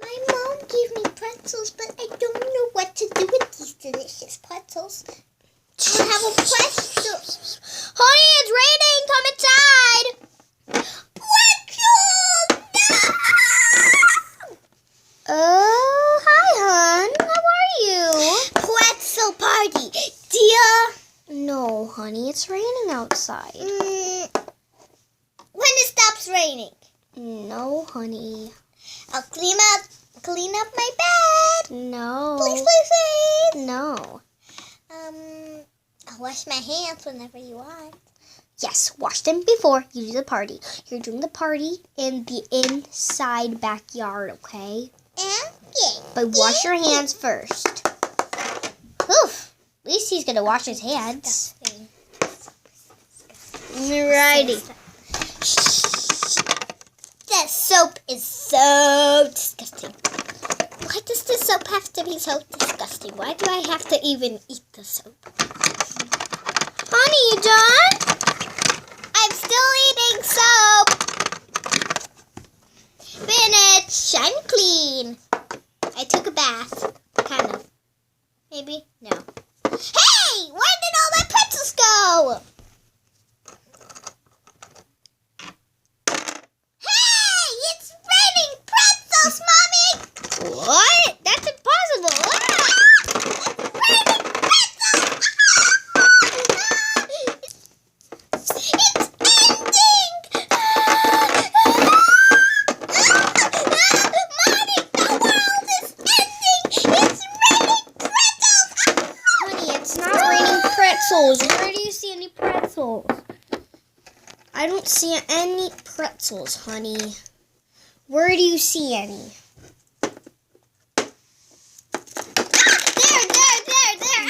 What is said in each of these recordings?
My mom gave me pretzels, but I don't know what to do with these delicious pretzels. I have a question. Honey, it's raining. Come inside. Pretzels! No! Hi, hon. How are you? Pretzel party, dear. No, honey, it's raining outside. When it stops raining. No, honey. I'll clean up my bed. No. Please, please, please. No. I'll wash my hands whenever you want. Yes, wash them before you do the party. You're doing the party in the inside backyard, okay? But wash your hands first. Oof. At least he's going to wash his hands. Alrighty. That soap is so disgusting. Why does the soap have to be so disgusting? Why do I have to even eat the soap? Honey, you done? I'm still eating soap. Finished. I'm clean. I took a bath. Kind of. Maybe? No. Hey! Where did all my pretzels go? Hey! It's raining pretzels, Mommy! What? That's impossible. Where do you see any pretzels? I don't see any pretzels, honey. Where do you see any? There.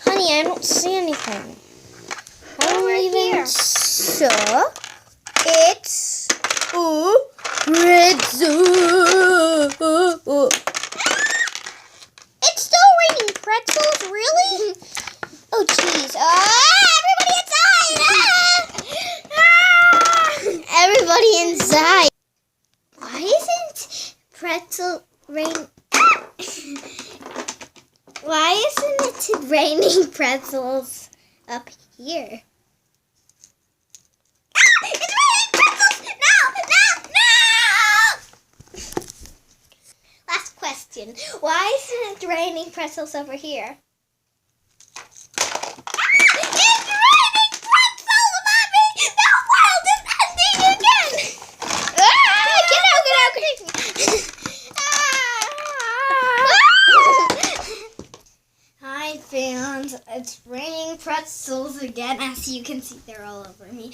Honey, I don't see anything. I don't even see. It's a pretzel. It's still raining pretzels, really? Oh, jeez. Everybody inside. Why isn't Why isn't it raining pretzels up here? It's raining pretzels! No! Last question. Why isn't it raining pretzels over here? Fans, it's raining pretzels again. As you can see, they're all over me.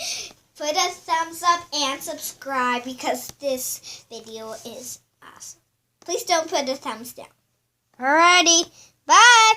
Put a thumbs up and subscribe because this video is awesome. Please don't put a thumbs down. Alrighty. Bye.